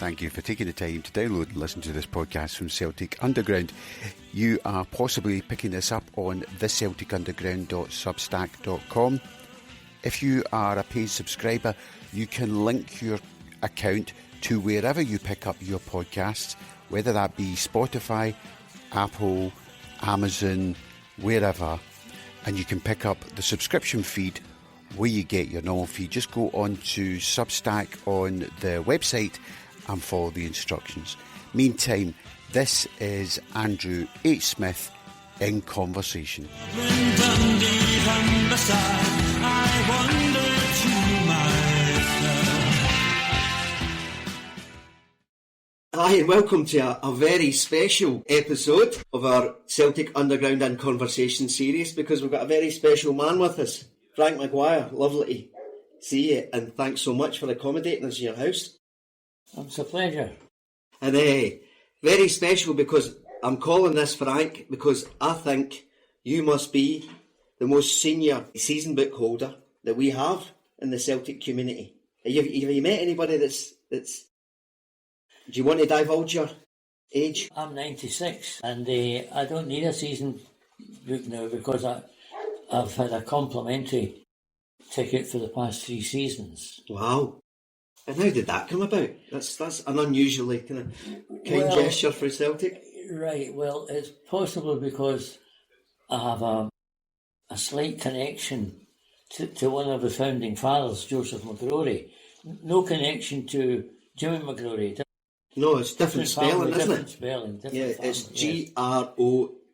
thank you for taking the time to download and listen to this podcast from Celtic Underground. You are possibly picking this up on theceltikunderground.substack.com. If you are a paid subscriber, you can link your account to wherever you pick up your podcasts, whether that be Spotify, Apple, Amazon, wherever, and you can pick up the subscription feed where you get your normal feed. Just go on to Substack on the website and follow the instructions. Meantime, this is Andrew H. Smith in conversation. Hi and welcome to a very special episode of our Celtic Underground and Conversation series, because we've got a very special man with us, Frank McGuire. Lovely to see you, and thanks so much for accommodating us in your house. It's a pleasure. And very special because I'm calling this Frank because I think you must be the most senior season book holder that we have in the Celtic community. Have you met anybody that's... Do you want to divulge your age? I'm 96 and I don't need a season book now because I've had a complimentary ticket for the past 3 seasons. Wow. And how did that come about? That's an unusually kind of kind gesture for Celtic. Right, well, it's possibly because I have a slight connection to one of the founding fathers, Joseph McGrory. No connection to Jimmy McGrory. No, it's different spelling, isn't it? Different spelling. It's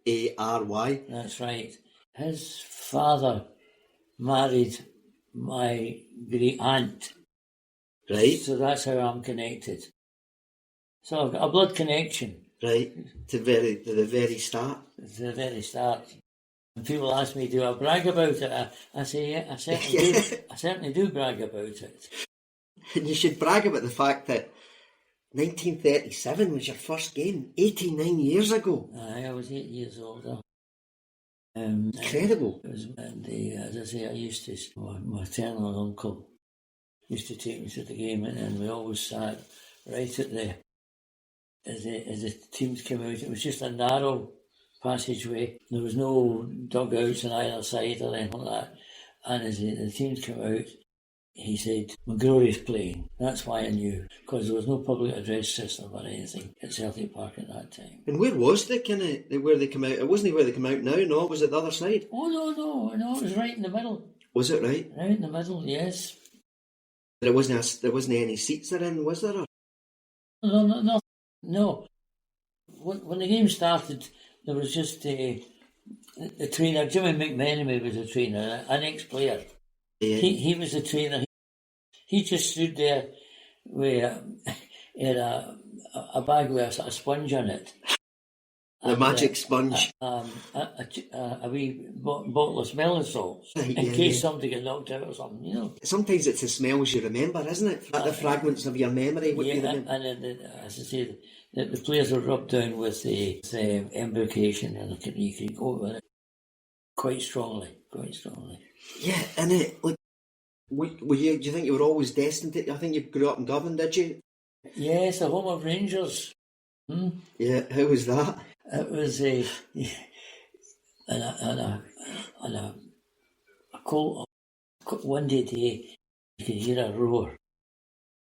Groary. That's right. His father married my great aunt. Right. So that's how I'm connected. So I've got a blood connection. Right. To the very start. To the very start. And people ask me, do I brag about it? I say, yeah, I certainly do brag about it. And you should brag about the fact that 1937 was your first game, 89 years ago. Aye, I was 8 years older. Incredible. It was, and as I say, I used to, my maternal uncle used to take me to the game, and we always sat right at as the teams came out. It was just a narrow passageway. There was no dugouts on either side or anything like that. And as the teams came out, he said, McGrory's playing. That's why I knew, because there was no public address system or anything at Celtic Park at that time. And where was where they come out? It wasn't where they come out now, no? Was it the other side? Oh, no, it was right in the middle. Was it right? Right in the middle, yes. There wasn't any seats therein, was there? No. When the game started, there was just the trainer. Jimmy McMenemy was the trainer, an ex-player. Yeah. He was the trainer. He just stood there with a bag with a sponge on it. The magic sponge. A wee bottle of smelling salts in case somebody got knocked out or something, you know. Sometimes it's the smells you remember, isn't it? The fragments of your memory. What you remember. And as I say, the players were rubbed down with the embrocation, and you could go with it quite strongly. Yeah, and do you think you were always destined to? I think you grew up in Dublin, did you? Yes, the home of Rangers. Yeah, how was that? It was a cold windy day. You could hear a roar.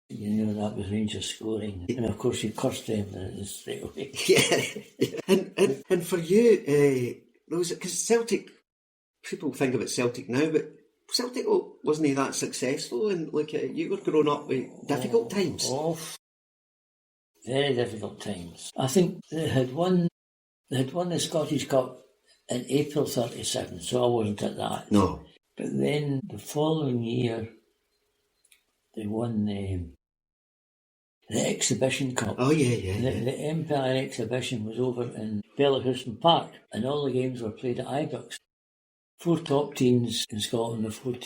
You know that was Rangers scoring, and of course you cursed them straight away. Yeah. And for you, because Celtic, people think about Celtic now, but Celtic wasn't that successful, and you were growing up with difficult times. Oh, very difficult times. I think they had won the Scottish Cup in April 1937, so I wasn't at that. No. But then the following year, they won the Exhibition Cup. Oh, yeah. The Empire Exhibition was over in Bellahouston Park, and all the games were played at Ibrox. 4 top teams in Scotland and 4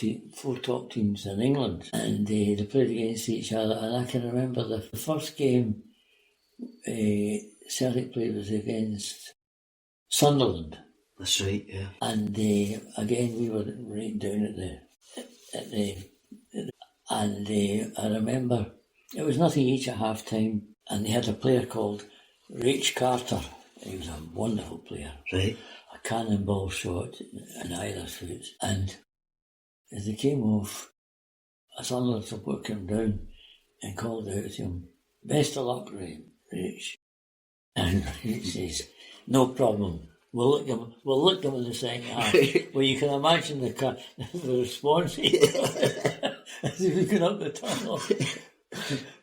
top teams in England, and they played against each other. And I can remember the first game Celtic played was against Sunderland. That's right, yeah. And again we were right down and I remember it was nothing each at half time. And they had a player called Rach Carter. He was a wonderful player. Right. A cannonball shot in either foot. And as they came off, a Sunderland support came down and called out to him, "Best of luck, Rach." And Rach says, "No problem. We'll look them in the second half." Well, you can imagine the response as he was going up the tunnel.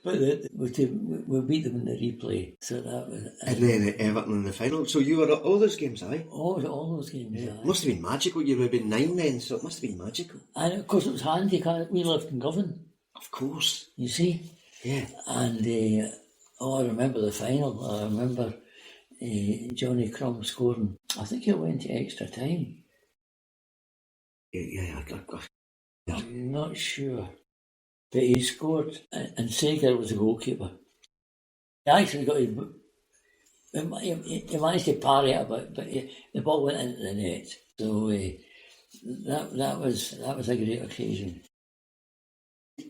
But we beat them in the replay. So that was. And then at Everton in the final. So you were at all those games, aye? All those games, yeah. aye. Must have been magical. You would have been 9 then, so it must have been magical. And of course it was handy because we lived in Govan. Of course. You see? Yeah. And I remember the final. I remember Johnny Crumb scoring. I think it went to extra time. Yeah. I'm not sure. But he scored, and Sager was the goalkeeper. He actually got his... He managed to parry it a bit, but the ball went into the net. So that was a great occasion.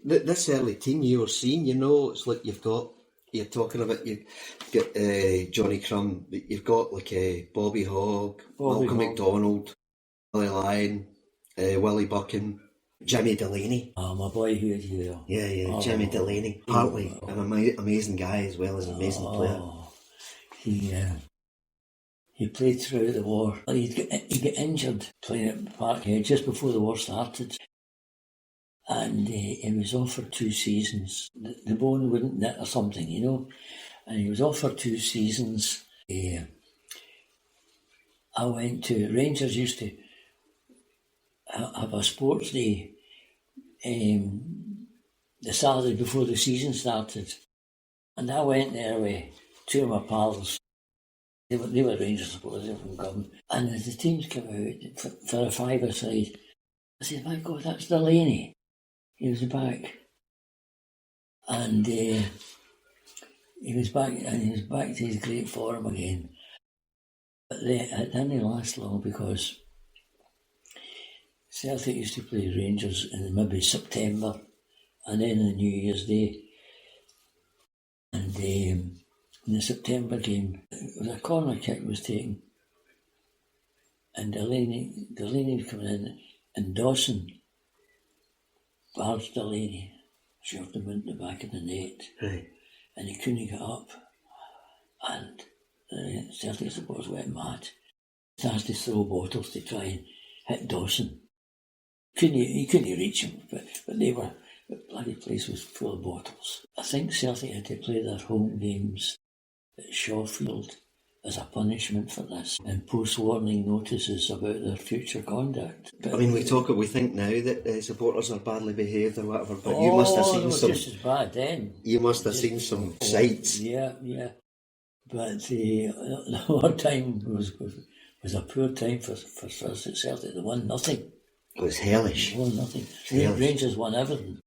This early team you were seeing, it's like you're talking about, you've got Johnny Crumb, you've got like Bobby Hogg, Malcolm McDonald, Willie Lyon, Willie Buchan, Jimmy Delaney. Oh, my boy who is here. Yeah, Jimmy Delaney. Partly an amazing guy as well as an amazing player. He played throughout the war. He got injured playing at Parkhead just before the war started. And he was off for 2 seasons. The bone wouldn't knit or something, And he was off for 2 seasons. I went to... Rangers used to have a sports day the Saturday before the season started. And I went there with 2 of my pals. They were Rangers supporters, they were from Govan. And as the teams came out for a five-a-side, I said, "My God, that's Delaney." He was back. And he was back to his great form again. But it didn't last long because Celtic used to play Rangers in maybe September and then on New Year's Day. And in the September game, it was a corner kick was taken. And Delaney was coming in, and Dawson barged Delaney, shoved him into the back of the net. Right. And he couldn't get up. And the Celtic supporters went mad. Started to throw bottles to try and hit Dawson. He couldn't reach him, but the bloody place was full of bottles. I think Celtic had to play their home games at Shawfield as a punishment for this and post warning notices about their future conduct. But we think now that supporters are badly behaved or whatever, but you must have seen some... just as bad then. You must have seen some sights. Yeah. But the war time was a poor time for us at Celtic. They won nothing. It was hellish. They won nothing. The Rangers won everything.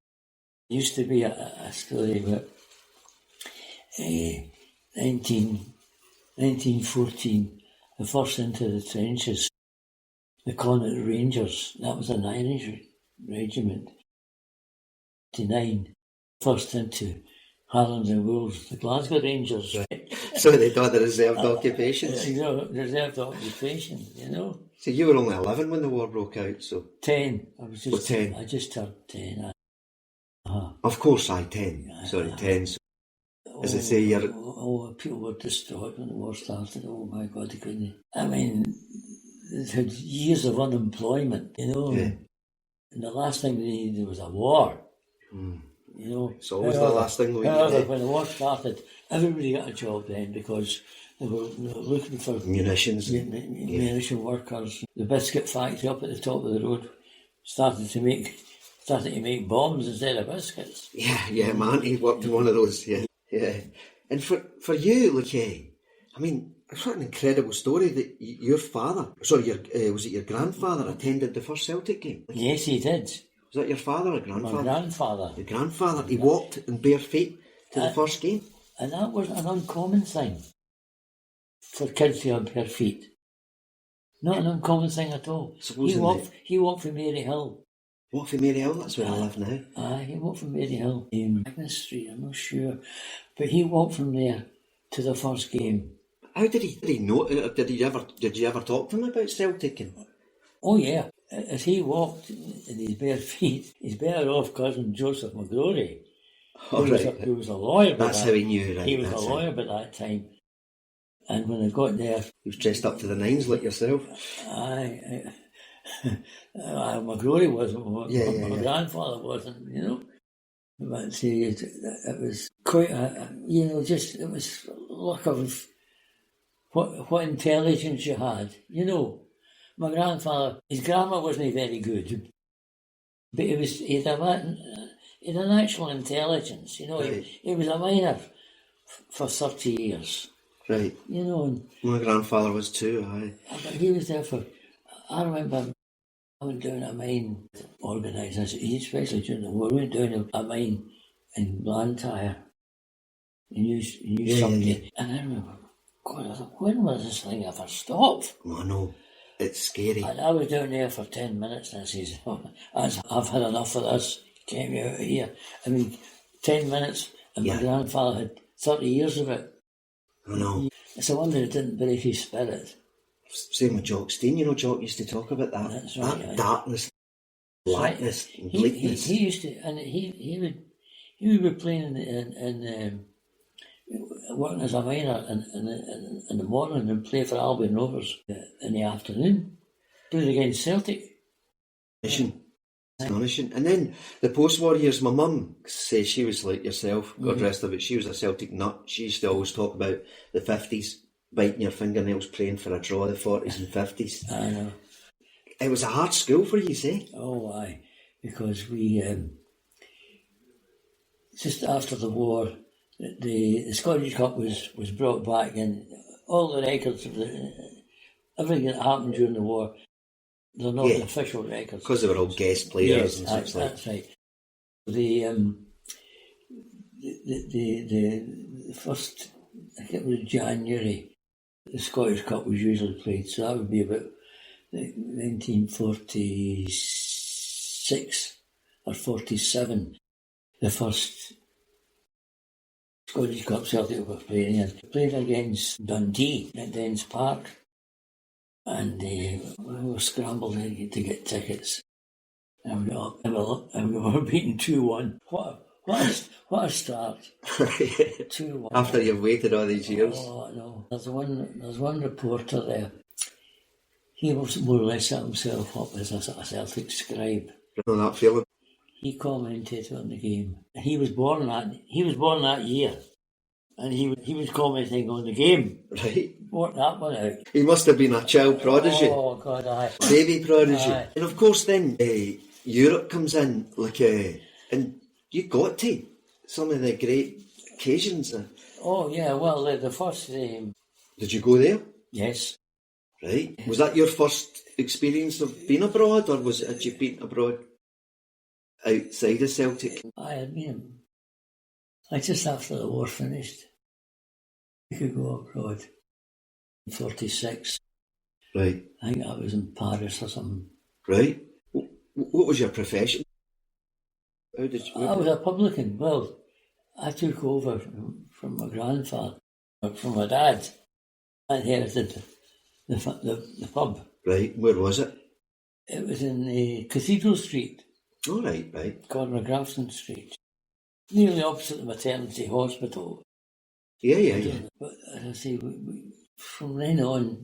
There used to be a story about 1914, the first into the trenches, the Connaught Rangers, that was an Irish regiment. 1989, first into Highlands and Wolves, the Glasgow Rangers. So they done the reserved occupations. Reserved occupation, So you were only 11 when the war broke out, so... 10. I was just 10. I just turned 10. Of course, 10. Sorry, 10. So, as I say, you're... People were distraught when the war started. Oh my God, they couldn't... they had years of unemployment, Yeah. And the last thing they needed was a war. It's always the last thing we need. When the war started, everybody got a job then because they were looking for munition workers. The biscuit factory up at the top of the road started to make bombs instead of biscuits. Yeah, man, he worked in one of those. Yeah. And for you, it's what an incredible story that your father, was it your grandfather attended the first Celtic game? Yes, he did. Was that your father or grandfather? My grandfather. Your grandfather. He walked in bare feet to the first game. And that was an uncommon thing for kids to have bare feet. Not an uncommon thing at all. He walked from Mary Hill What for Maryhill? That's where I live now. Aye, he walked from Maryhill in Agnes Street, I'm not sure. But he walked from there to the first game. How did he know? Did you ever talk to him about Celtic? Oh yeah, as he walked in his bare feet, his better off cousin Joseph McGrory, who was a lawyer. That's how he knew, right? He was a lawyer by that time. And when I got there, he was dressed up to the nines like yourself. McGrory wasn't. My grandfather wasn't. But see, it was quite it was luck of what intelligence you had. My grandfather, his grammar wasn't very good, but he had an actual intelligence. Right. He was a miner for 30 years. Right. My grandfather was too. Aye. But he was there I remember I went down a mine organised, especially during the war. We went down a mine in Blantyre. He knew somebody. And I remember, God, I thought, when will this thing ever stop? Oh, I know. It's scary. And I was down there for 10 minutes and I says, I've had enough of this. Get me out of here. 10 minutes and my grandfather had 30 years of it. I know. It's a wonder it didn't break his spirit. Same with Jock Stein. Jock used to talk about that. That's right, that darkness, blackness, and bleakness. He used to, and he would be playing in working as a miner in the morning and play for Albion Rovers in the afternoon, playing against Celtic. Astonishing. And then the post-war years, my mum says she was like yourself, God rest her, but she was a Celtic nut. She used to always talk about the 50s, biting your fingernails, praying for a draw, the 40s and 50s. I know. It was a hard school for you, say? Oh, aye. Because we, just after the war, the Scottish Cup was brought back and all the records of everything that happened during the war, they're not the official records. Because they were all guest players and such like. That's right. The first, I think it was January, the Scottish Cup was usually played, so that would be about 1946 or 47, the first Scottish Cup Celtic were playing in. Played against Dundee at Dens Park, and we were scrambled to get tickets. And we were beaten 2-1. What a start. 2-1. After you've waited all these years. Oh, no. There's one reporter there. He was more or less set himself up as a Celtic scribe. You know that feeling? He commented on the game. He was born that year. And he was commenting on the game. Right. Worked that one out. He must have been a child prodigy. Oh, God, aye. Baby prodigy. Aye. And of course then, Europe comes in, and you got to some of the great occasions. Oh, yeah, well, the first... Did you go there? Yes. Right. Was that your first experience of being abroad, or had you been abroad outside of Celtic? I had been... just after the war finished, we could go abroad. In 46. Right. I think I was in Paris or something. Right. What was your profession? How did you... I was a publican. Well, I took over from my grandfather, from my dad. I inherited the pub. Right. Where was it? It was in Cathedral Street. Oh, right. Corner of Grafton Street. Nearly opposite the maternity hospital. Yeah. But as I say, from then on,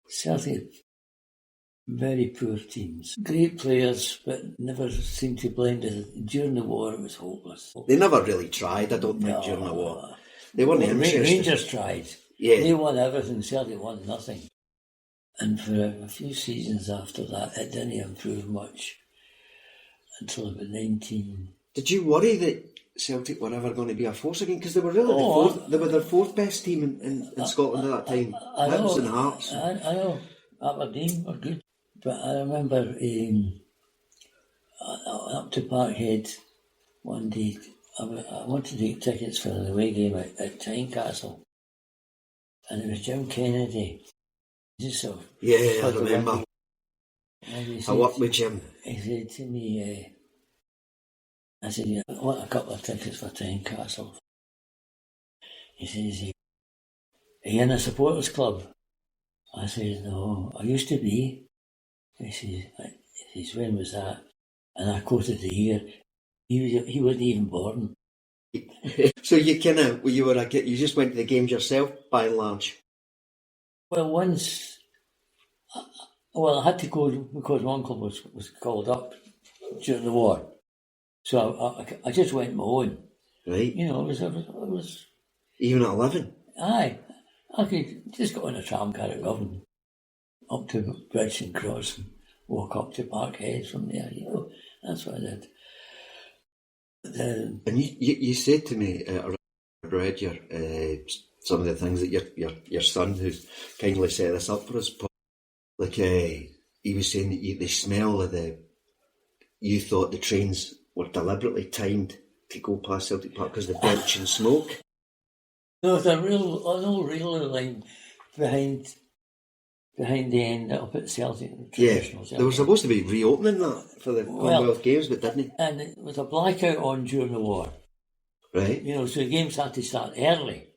Celtic, very poor teams. Great players, but never seemed to blend it. During the war, it was hopeless. They never really tried, I don't think, during the war. They weren't interested. Rangers tried. Yeah. They won everything, Celtic won nothing. And for a few seasons after that, it didn't improve much until about 19... Did you worry that Celtic were ever going to be a force again? Because they were really the fourth best team in Scotland at that time. Hibs and Hearts. I know. Aberdeen were good. But I remember up to Parkhead one day, I wanted to get tickets for an away game at Tynecastle. And it was Jim Kennedy. I remember. I worked with Jim. He said to me, I said, yeah, I want a couple of tickets for Tynecastle. He says, are you in a supporters club? I said, no, I used to be. He says, when was that? And I quoted the year. He wasn't even born. So you you just went to the games yourself, by and large? Well, I had to go because my uncle was called up during the war. So I just went my own. Right. You know, it was... Even at 11? Aye. I could just go on a tram car at Govan, up to Bridgeton Cross and walk up to Parkhead from there, you know. That's what I did. And you said to me, I read some of the things that your son, who's kindly set this up for us, like he was saying that the smell of you thought the trains were deliberately timed to go past Celtic Park because of the belch and smoke. There was an old railway line behind the end up at Celtic. Celtic. They were supposed to be reopening that for the Commonwealth Games, but didn't they? And it was a blackout on during the war. Right. You know, so the games had to start early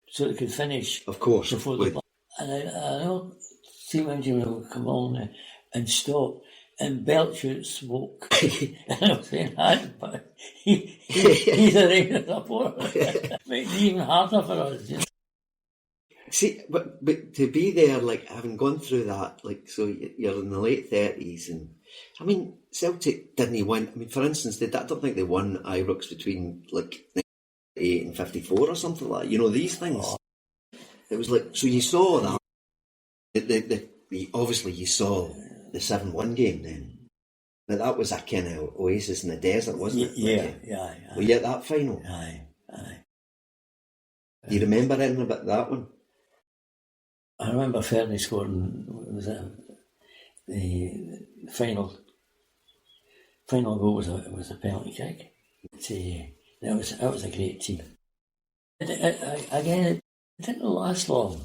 so they could finish. Of course. Before the and I know steam engine would come on and stop and belch out smoke. And I was saying that, but he's a regular supporter. Makes it even harder for us. You know? See, but to be there, like, having gone through that, like, so you're in the late 30s, and, I mean, Celtic didn't win. I mean, for instance, I don't think they won Ibrox between, like, 8 and 54 or something like that. You know, these things. Oh. It was like, so you saw that. Obviously, you saw the 7-1 game then. But that was a kind of oasis in the desert, wasn't it? Yeah. Were you at that final? Aye. Do you remember anything about that one? I remember Fernie scoring, the final goal was a penalty kick. That was a great team. It didn't last long.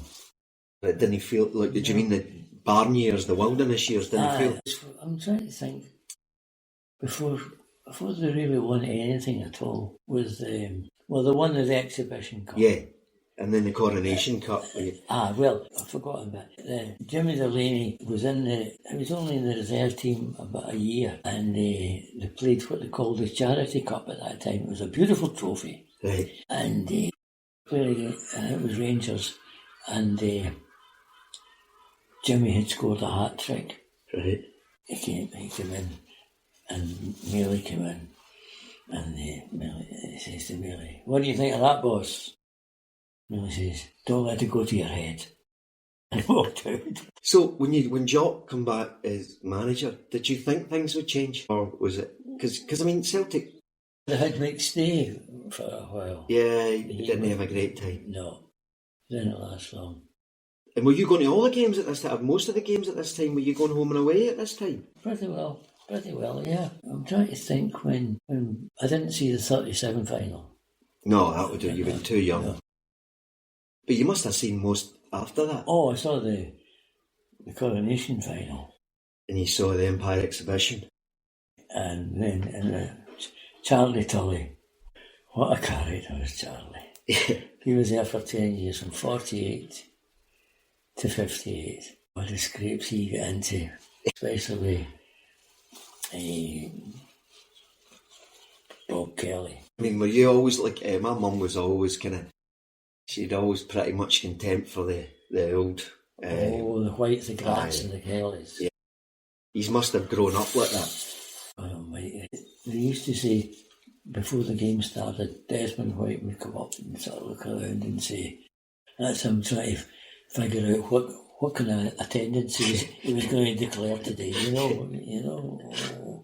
But it didn't feel like, did you mean the barn years, the wilderness years, didn't feel? I'm trying to think, before they really won anything at all, was they won the exhibition cup. Yeah. And then the Coronation Cup. Well, I've forgotten that. Jimmy Delaney was only in the reserve team about a year, and they played what they called the Charity Cup at that time. It was a beautiful trophy. Right. And played against, it was Rangers, and Jimmy had scored a hat-trick. Right. He came in, and Mealy came in, and he says to Mealy, "What do you think of that, boss?" And he says, "Don't let it go to your head." And he walked out. So when Jock come back as manager, did you think things would change? Or was it... Because I mean, Celtic... They had McStay for a while. Yeah, he didn't have a great time. No, didn't last long. And were you going to all the games at this time? Most of the games at this time, were you going home and away at this time? Pretty well, yeah. I'm trying to think when I didn't see the 37 final. No, that would do. You've been too young. No. But you must have seen most after that. Oh, I saw the Coronation final. And you saw the Empire exhibition. And then Charlie Tully. What a character was Charlie. He was there for 10 years, from 48 to 58. What the scrapes he got into, especially Bob Kelly. I mean, were you always like, my mum was always she'd always pretty much contempt for the old... the Whites, the Grats and the Kellys. Yeah. You must have grown up like that. Oh, mate. They used to say, before the game started, Desmond White would come up and sort of look around and say, that's him trying to figure out what kind of attendance he was going to declare today, you know.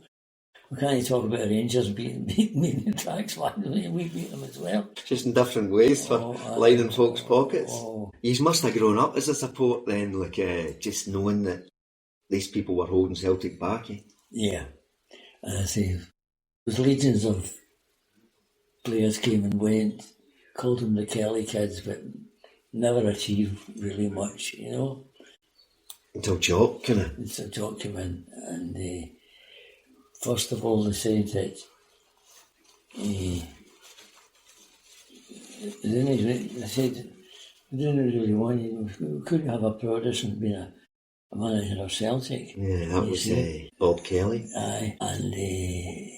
We can't talk about Rangers beating the Tracks fans. We beat them as well. Just in different ways for lining folks' pockets. You must have grown up as a support then, like just knowing that these people were holding Celtic back. Yeah. And I say, those legions of players came and went, called them the Kelly kids, but never achieved really much, you know. Until Jock, kind of. Until Jock came in, and first of all they said that they said we didn't really want you, we couldn't have a Protestant being a manager of Celtic. Yeah, that was Bob Kelly. Aye, and they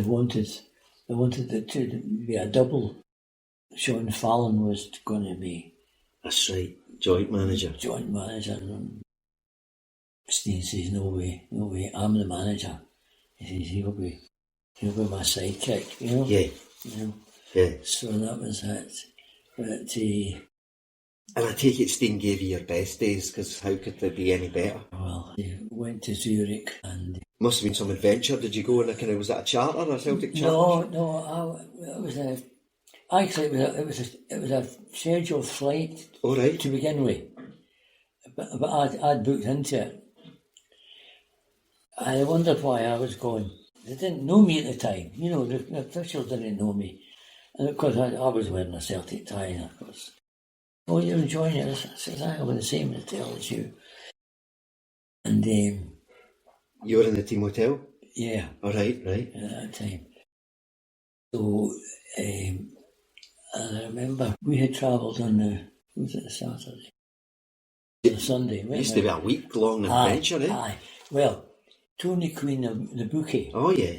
wanted it to be a double. Sean Fallon was going to be. That's right, joint manager. And Steve says, no way, I'm the manager. He says, he'll be my sidekick, you know? Yeah. You know? Yeah. So that was it. But, and I take it Steen gave you your best days, because how could they be any better? Well, he went to Zurich and... Must have been some adventure. Did you go in a kind of, was that a charter, a Celtic charter? No, it was a scheduled flight. All right. To begin with. But I'd booked into it. I wondered why I was going. They didn't know me at the time. You know, the officials didn't know me. And of course, I was wearing a Celtic tie, and of course, oh, you're enjoying it? I said, I was the same hotel as you. And you were in the team hotel? Yeah. All right. At that time. So, I remember we had travelled on was it the Saturday? The Sunday. It used to be a week-long adventure, eh? Aye. Well, Tony Queen, the bookie. Oh, yeah.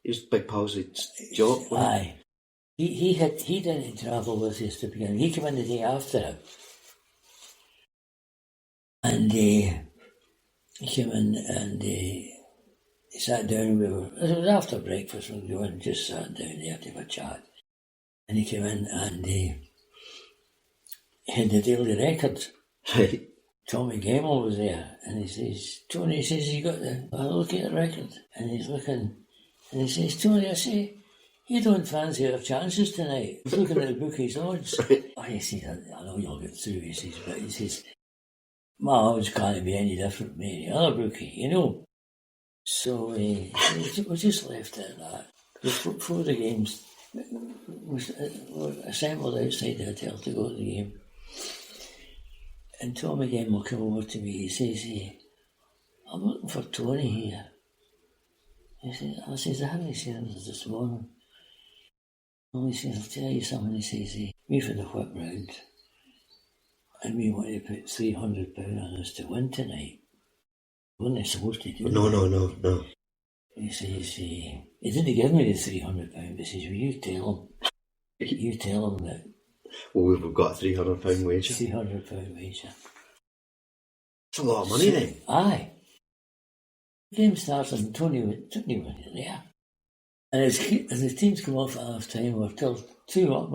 He was big pals with Jock, wasn't Aye. He didn't travel with us to begin. He came in the day after him. And he came in and he sat down. It was after breakfast when we went and just sat down there to have a chat. And he came in and he had the Daily Record. Right. Tommy Gemmell was there, and he says, Tony, you got I look at the record, and he's looking, and he says, Tony, I say, you don't fancy our chances tonight. He's looking at the bookies' odds. Right. Oh, he says, I know you'll get through, he says, but he says, my odds can't be any different from any other bookie, you know. So we just left it at that. Before the games, we assembled outside the hotel to go to the game. And Tommy again will come over to me. He says, I'm looking for Tony here. I says, I haven't seen him this morning. And he says, I'll tell you something. He says, we've had a whip round and we want to put £300 on us to win tonight. We're not supposed to do that. No. He says, he didn't give me the £300, but he says, will you tell him that. Well, we've got a £300 wager. £300 wager. That's a lot of money then. Aye. The game starts and Tony was there. And as the teams come off at half time, we're still 2 up.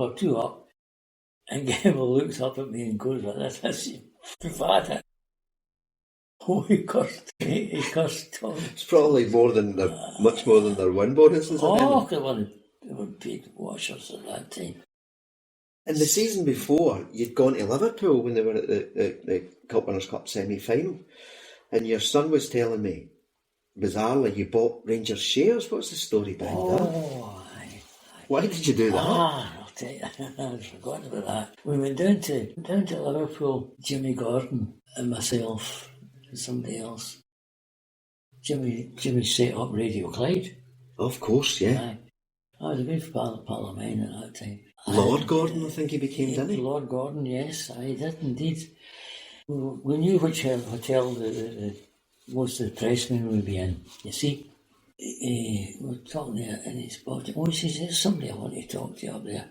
And Gemmell looks up at me and goes like this. I said, Bravada. Oh, he cursed Tony. It's probably much more than their win bonuses. Oh, they were big washers at that time. And the season before, you'd gone to Liverpool when they were at the Cup Winners' Cup semi-final. And your son was telling me, bizarrely, you bought Rangers shares. What's the story behind that? Oh, aye. Why did you do that? I'll tell you, I'd forgotten about that. We went down to Liverpool, Jimmy Gordon and myself and somebody else. Jimmy set up Radio Clyde. Of course, yeah. Aye. I was a good pal of mine at that time. Lord Gordon, I think he became, didn't he? Lord Gordon, yes, I did indeed. We knew which hotel the most of the pressmen would be in. You see, we were talking there and he spotted. Oh, he says, there's somebody I want to talk to up there.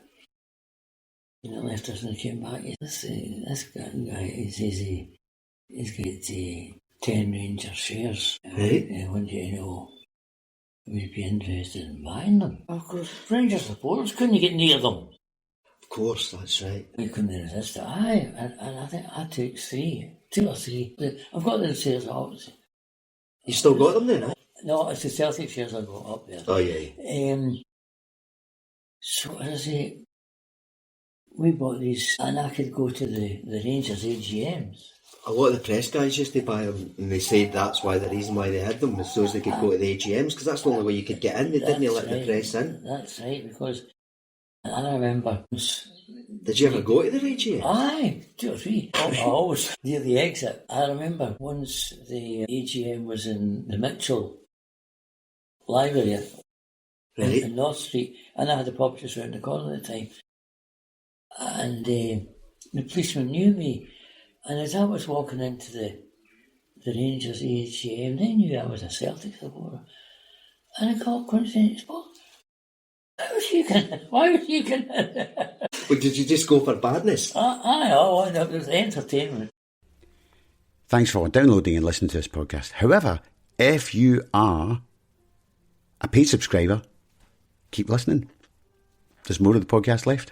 And he left us and he came back. This guy, he says he's got 10 Rangers shares. Right. And I want you to know, we'd be interested in buying them. Of course, Rangers supporters couldn't get near them. Of course, that's right. We couldn't resist it. Aye, and I think I took 2 or 3. I've got the shares up. You still got them then, eh? No, it's the Celtic shares I got up there. Oh, yeah. So, as I say, we bought these, and I could go to the Rangers AGMs. A lot of the press guys used to buy them, and they said that's why the reason why they had them was so as they could go to the AGMs, because that's the only way you could get in. They didn't let the press in. That's right, because And I remember... Did you ever go to the AGM? Aye, 2 or 3. I always near the exit. I remember once the AGM was in the Mitchell Library in North Street, and I had the pub just round the corner at the time. And the policeman knew me, and as I was walking into the Rangers AGM, they knew I was a Celtic supporter. And I got saying, why was you going? But did you just go for badness? Aye, it was entertainment. Thanks for downloading and listening to this podcast. However, if you are a paid subscriber, keep listening. There's more of the podcast left.